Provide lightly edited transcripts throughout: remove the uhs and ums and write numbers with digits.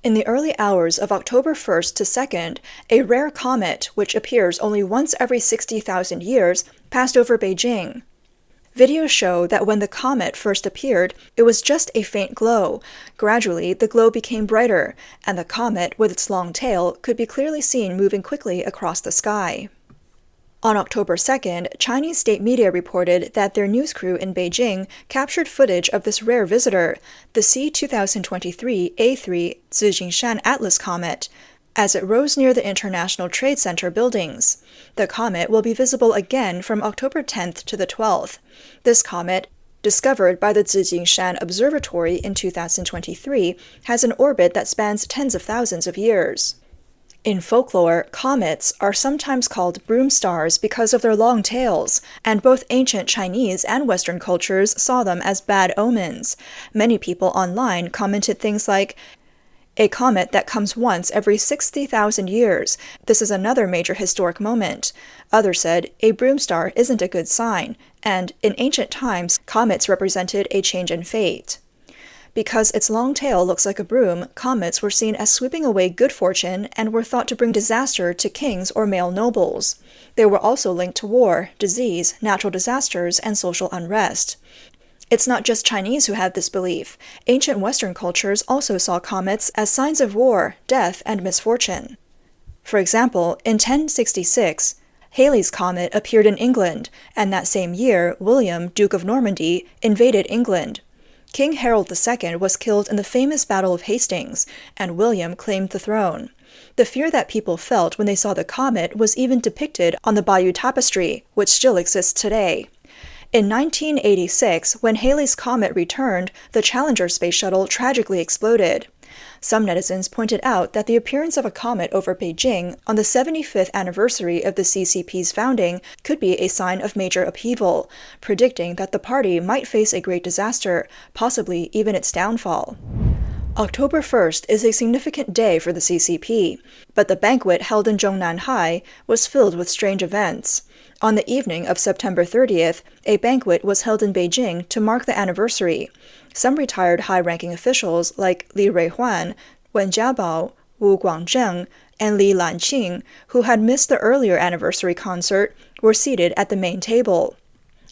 In the early hours of October 1st to 2nd, a rare comet, which appears only once every 60,000 years, passed over Beijing. Videos show that when the comet first appeared, it was just a faint glow. Gradually, the glow became brighter, and the comet, with its long tail, could be clearly seen moving quickly across the sky. On October 2nd, Chinese state media reported that their news crew in Beijing captured footage of this rare visitor, the C-2023-A3 Zijingshan Atlas comet, as it rose near the International Trade Center buildings. The comet will be visible again from October 10th to the 12th. This comet, discovered by the Zijingshan Observatory in 2023, has an orbit that spans tens of thousands of years. In folklore, comets are sometimes called broom stars because of their long tails, and both ancient Chinese and Western cultures saw them as bad omens. Many people online commented things like, "A comet that comes once every 60,000 years. This is another major historic moment." Others said, "A broom star isn't a good sign," and in ancient times, comets represented a change in fate. Because its long tail looks like a broom, comets were seen as sweeping away good fortune and were thought to bring disaster to kings or male nobles. They were also linked to war, disease, natural disasters, and social unrest. It's not just Chinese who had this belief. Ancient Western cultures also saw comets as signs of war, death, and misfortune. For example, in 1066, Halley's Comet appeared in England, and that same year, William, Duke of Normandy, invaded England. King Harold II was killed in the famous Battle of Hastings, and William claimed the throne. The fear that people felt when they saw the comet was even depicted on the Bayeux Tapestry, which still exists today. In 1986, when Halley's Comet returned, the Challenger space shuttle tragically exploded. Some netizens pointed out that the appearance of a comet over Beijing on the 75th anniversary of the CCP's founding could be a sign of major upheaval, predicting that the party might face a great disaster, possibly even its downfall. October 1st is a significant day for the CCP, but the banquet held in Zhongnanhai was filled with strange events. On the evening of September 30th, a banquet was held in Beijing to mark the anniversary. Some retired high-ranking officials like Li Ruihuan, Wen Jiabao, Wu Guangzheng, and Li Lanqing, who had missed the earlier anniversary concert, were seated at the main table.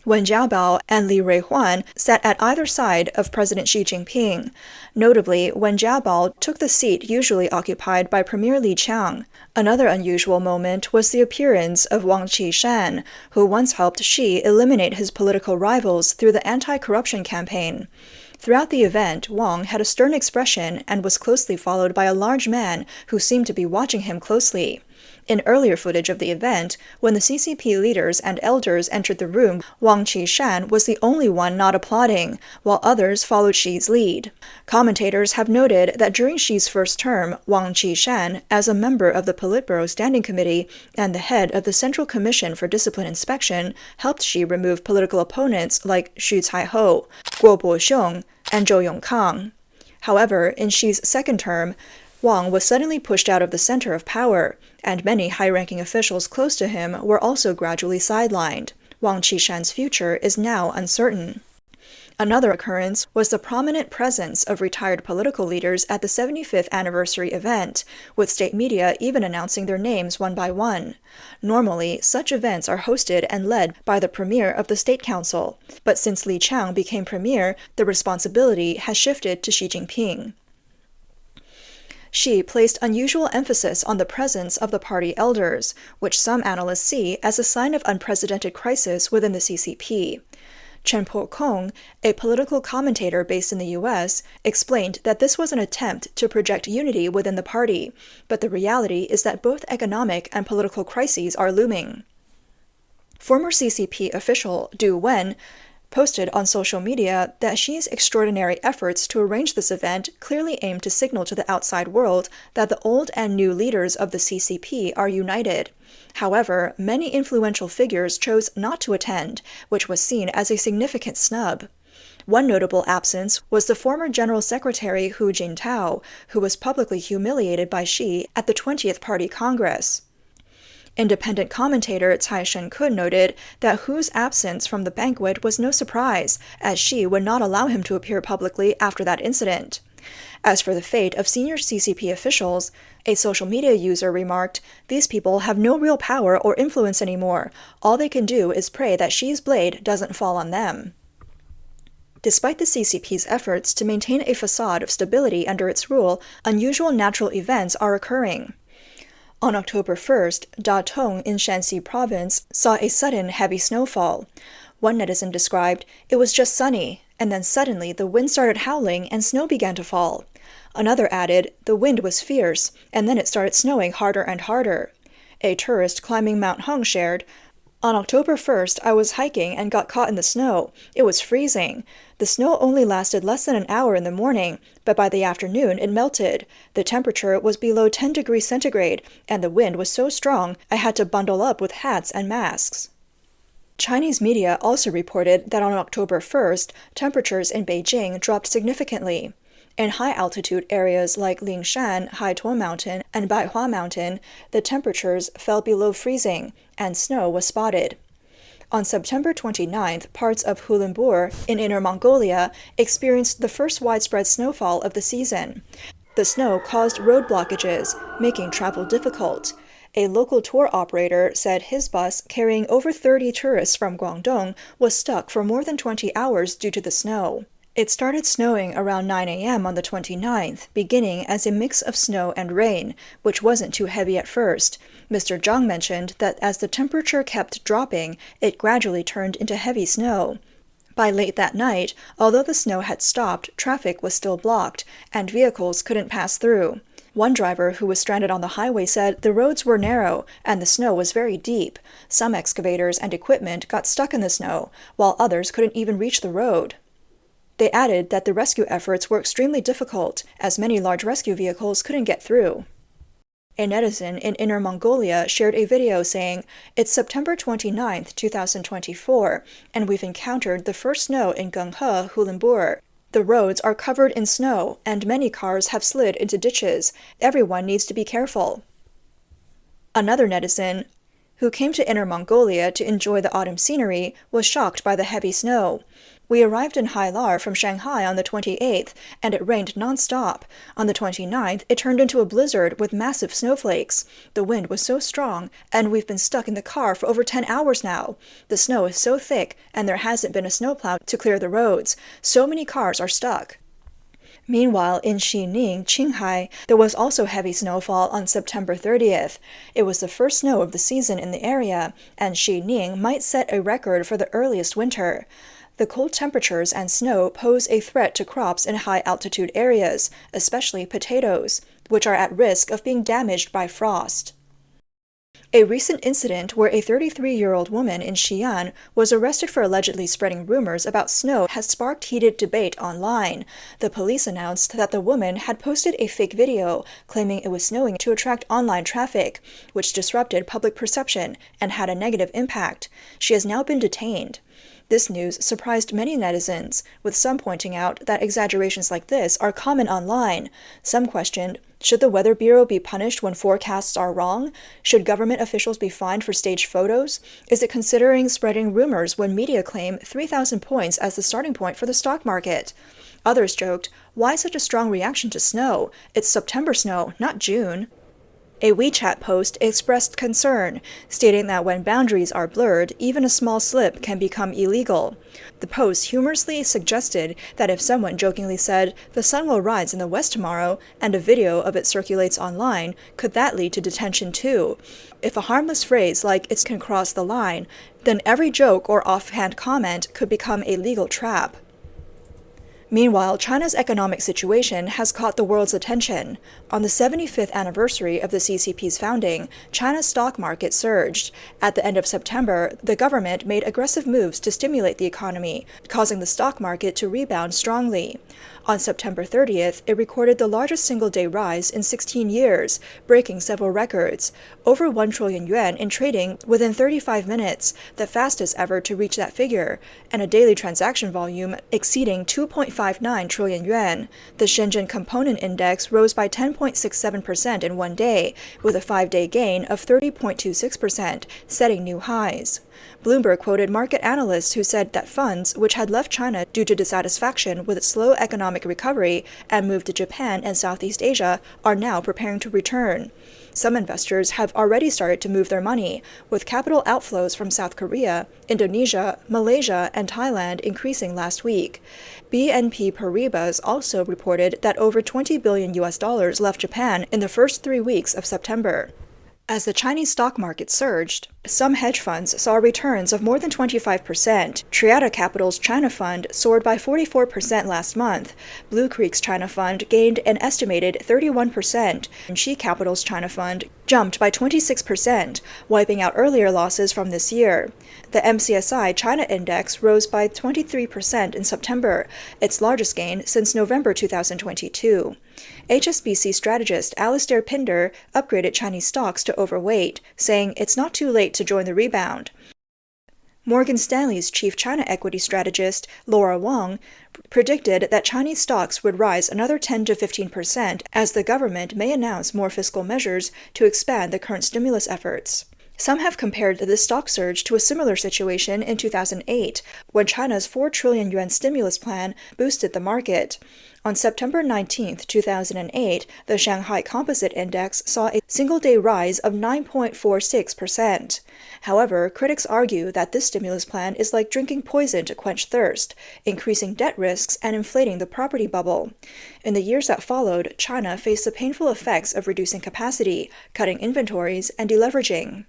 Wen Jiabao and Li Ruihuan sat at either side of President Xi Jinping. Notably, Wen Jiabao took the seat usually occupied by Premier Li Qiang. Another unusual moment was the appearance of Wang Qishan, who once helped Xi eliminate his political rivals through the anti-corruption campaign. Throughout the event, Wang had a stern expression and was closely followed by a large man who seemed to be watching him closely. In earlier footage of the event, when the CCP leaders and elders entered the room, Wang Qishan was the only one not applauding, while others followed Xi's lead. Commentators have noted that during Xi's first term, Wang Qishan, as a member of the Politburo Standing Committee and the head of the Central Commission for Discipline Inspection, helped Xi remove political opponents like Xu Caihou, Guo Boxiong, and Zhou Yongkang. However, in Xi's second term, Wang was suddenly pushed out of the center of power, and many high-ranking officials close to him were also gradually sidelined. Wang Qishan's future is now uncertain. Another occurrence was the prominent presence of retired political leaders at the 75th anniversary event, with state media even announcing their names one by one. Normally, such events are hosted and led by the premier of the State Council, but since Li Qiang became premier, the responsibility has shifted to Xi Jinping. Xi placed unusual emphasis on the presence of the party elders, which some analysts see as a sign of unprecedented crisis within the CCP. Chen Po-kong, a political commentator based in the U.S., explained that this was an attempt to project unity within the party, but the reality is that both economic and political crises are looming. Former CCP official Du Wen posted on social media that Xi's extraordinary efforts to arrange this event clearly aimed to signal to the outside world that the old and new leaders of the CCP are united. However, many influential figures chose not to attend, which was seen as a significant snub. One notable absence was the former General Secretary Hu Jintao, who was publicly humiliated by Xi at the 20th Party Congress. Independent commentator Cai Shen-kun noted that Hu's absence from the banquet was no surprise, as Xi would not allow him to appear publicly after that incident. As for the fate of senior CCP officials, a social media user remarked, "These people have no real power or influence anymore. All they can do is pray that Xi's blade doesn't fall on them." Despite the CCP's efforts to maintain a facade of stability under its rule, unusual natural events are occurring. On October 1st, Datong in Shanxi province saw a sudden heavy snowfall. One netizen described, "It was just sunny, and then suddenly the wind started howling and snow began to fall." Another added, "The wind was fierce, and then it started snowing harder and harder." A tourist climbing Mount Hung shared, "On October 1st, I was hiking and got caught in the snow. It was freezing. The snow only lasted less than an hour in the morning, but by the afternoon it melted. The temperature was below 10 degrees centigrade, and the wind was so strong I had to bundle up with hats and masks." Chinese media also reported that on October 1st, temperatures in Beijing dropped significantly. In high-altitude areas like Lingshan, Haituo Mountain, and Baihua Mountain, the temperatures fell below freezing, and snow was spotted. On September 29th, parts of Hulinbur in Inner Mongolia experienced the first widespread snowfall of the season. The snow caused road blockages, making travel difficult. A local tour operator said his bus carrying over 30 tourists from Guangdong was stuck for more than 20 hours due to the snow. It started snowing around 9 a.m. on the 29th, beginning as a mix of snow and rain, which wasn't too heavy at first. Mr. Zhang mentioned that as the temperature kept dropping, it gradually turned into heavy snow. By late that night, although the snow had stopped, traffic was still blocked, and vehicles couldn't pass through. One driver who was stranded on the highway said the roads were narrow and the snow was very deep. Some excavators and equipment got stuck in the snow, while others couldn't even reach the road. They added that the rescue efforts were extremely difficult, as many large rescue vehicles couldn't get through. A netizen in Inner Mongolia shared a video saying, "It's September 29th, 2024, and we've encountered the first snow in Genghe, Hulinbur. The roads are covered in snow, and many cars have slid into ditches. Everyone needs to be careful." Another netizen, who came to Inner Mongolia to enjoy the autumn scenery, was shocked by the heavy snow. "We arrived in Hailar from Shanghai on the 28th, and it rained non-stop. On the 29th, it turned into a blizzard with massive snowflakes. The wind was so strong, and we've been stuck in the car for over 10 hours now. The snow is so thick, and there hasn't been a snowplow to clear the roads. So many cars are stuck." Meanwhile, in Xining, Qinghai, there was also heavy snowfall on September 30th. It was the first snow of the season in the area, and Xining might set a record for the earliest winter. The cold temperatures and snow pose a threat to crops in high-altitude areas, especially potatoes, which are at risk of being damaged by frost. A recent incident where a 33-year-old woman in Xi'an was arrested for allegedly spreading rumors about snow has sparked heated debate online. The police announced that the woman had posted a fake video claiming it was snowing to attract online traffic, which disrupted public perception and had a negative impact. She has now been detained. This news surprised many netizens, with some pointing out that exaggerations like this are common online. Some questioned, should the Weather Bureau be punished when forecasts are wrong? Should government officials be fined for staged photos? Is it considering spreading rumors when media claim 3,000 points as the starting point for the stock market? Others joked, why such a strong reaction to snow? It's September snow, not June. A WeChat post expressed concern, stating that when boundaries are blurred, even a small slip can become illegal. The post humorously suggested that if someone jokingly said, "The sun will rise in the west tomorrow," and a video of it circulates online, could that lead to detention too? If a harmless phrase like "it can cross the line," then every joke or offhand comment could become a legal trap. Meanwhile, China's economic situation has caught the world's attention. On the 75th anniversary of the CCP's founding, China's stock market surged. At the end of September, the government made aggressive moves to stimulate the economy, causing the stock market to rebound strongly. On September 30th, it recorded the largest single-day rise in 16 years, breaking several records. Over 1 trillion yuan in trading within 35 minutes, the fastest ever to reach that figure, and a daily transaction volume exceeding 2.59 trillion yuan. The Shenzhen Component Index rose by 10.67% in one day, with a 5-day gain of 30.26%, setting new highs. Bloomberg quoted market analysts who said that funds, which had left China due to dissatisfaction with its slow economic recovery and moved to Japan and Southeast Asia, are now preparing to return. Some investors have already started to move their money, with capital outflows from South Korea, Indonesia, Malaysia, and Thailand increasing last week. BNP Paribas also reported that over $20 billion left Japan in the first 3 weeks of September. As the Chinese stock market surged, some hedge funds saw returns of more than 25%. Triada Capital's China Fund soared by 44% last month. Blue Creek's China Fund gained an estimated 31%, and Xi Capital's China Fund jumped by 26%, wiping out earlier losses from this year. The MCSI China Index rose by 23% in September, its largest gain since November 2022. HSBC strategist Alistair Pinder upgraded Chinese stocks to overweight, saying it's not too late to join the rebound. Morgan Stanley's chief China equity strategist, Laura Wang, predicted that Chinese stocks would rise another 10 to 15% as the government may announce more fiscal measures to expand the current stimulus efforts. Some have compared this stock surge to a similar situation in 2008, when China's 4 trillion yuan stimulus plan boosted the market. On September 19, 2008, the Shanghai Composite Index saw a single-day rise of 9.46%. However, critics argue that this stimulus plan is like drinking poison to quench thirst, increasing debt risks and inflating the property bubble. In the years that followed, China faced the painful effects of reducing capacity, cutting inventories, and deleveraging.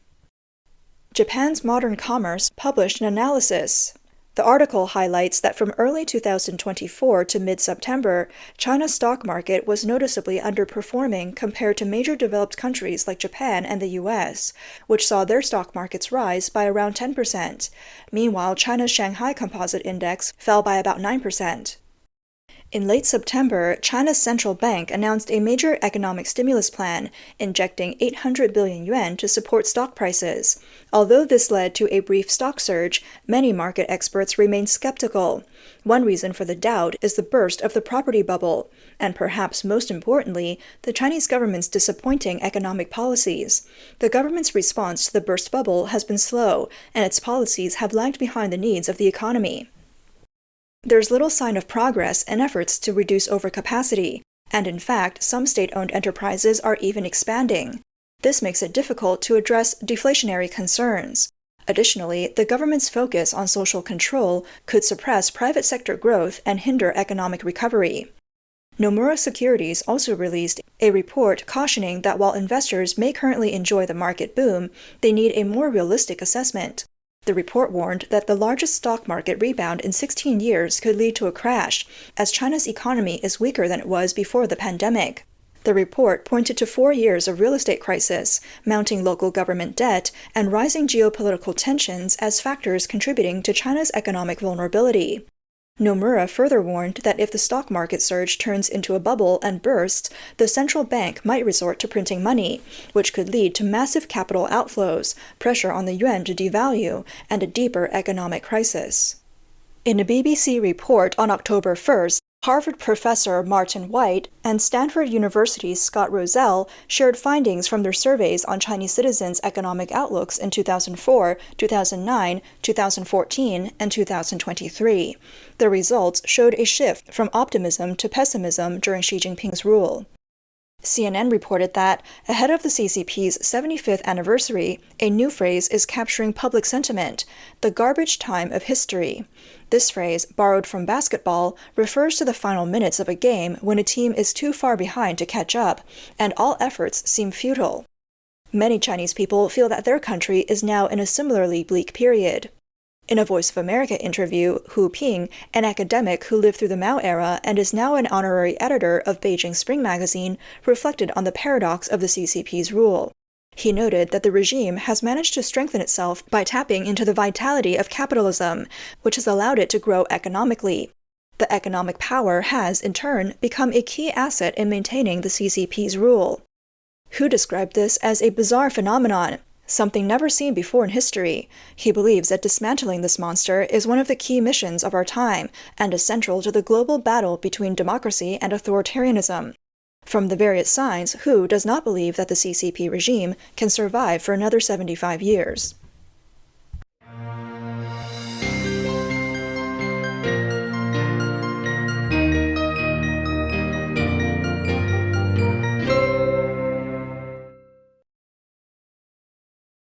Japan's Modern Commerce published an analysis. The article highlights that from early 2024 to mid-September, China's stock market was noticeably underperforming compared to major developed countries like Japan and the US, which saw their stock markets rise by around 10%. Meanwhile, China's Shanghai Composite Index fell by about 9%. In late September, China's central bank announced a major economic stimulus plan, injecting 800 billion yuan to support stock prices. Although this led to a brief stock surge, many market experts remain skeptical. One reason for the doubt is the burst of the property bubble, and perhaps most importantly, the Chinese government's disappointing economic policies. The government's response to the burst bubble has been slow, and its policies have lagged behind the needs of the economy. There's little sign of progress in efforts to reduce overcapacity, and in fact, some state-owned enterprises are even expanding. This makes it difficult to address deflationary concerns. Additionally, the government's focus on social control could suppress private sector growth and hinder economic recovery. Nomura Securities also released a report cautioning that while investors may currently enjoy the market boom, they need a more realistic assessment. The report warned that the largest stock market rebound in 16 years could lead to a crash, as China's economy is weaker than it was before the pandemic. The report pointed to 4 years of real estate crisis, mounting local government debt, and rising geopolitical tensions as factors contributing to China's economic vulnerability. Nomura further warned that if the stock market surge turns into a bubble and bursts, the central bank might resort to printing money, which could lead to massive capital outflows, pressure on the yuan to devalue, and a deeper economic crisis. In a BBC report on October 1st, Harvard professor Martin White and Stanford University's Scott Rozelle shared findings from their surveys on Chinese citizens' economic outlooks in 2004, 2009, 2014, and 2023. The results showed a shift from optimism to pessimism during Xi Jinping's rule. CNN reported that, ahead of the CCP's 75th anniversary, a new phrase is capturing public sentiment, the garbage time of history. This phrase, borrowed from basketball, refers to the final minutes of a game when a team is too far behind to catch up, and all efforts seem futile. Many Chinese people feel that their country is now in a similarly bleak period. In a Voice of America interview, Hu Ping, an academic who lived through the Mao era and is now an honorary editor of Beijing Spring magazine, reflected on the paradox of the CCP's rule. He noted that the regime has managed to strengthen itself by tapping into the vitality of capitalism, which has allowed it to grow economically. The economic power has, in turn, become a key asset in maintaining the CCP's rule. Hu described this as a bizarre phenomenon, something never seen before in history. He believes that dismantling this monster is one of the key missions of our time and is central to the global battle between democracy and authoritarianism. From the various signs, Hu does not believe that the CCP regime can survive for another 75 years.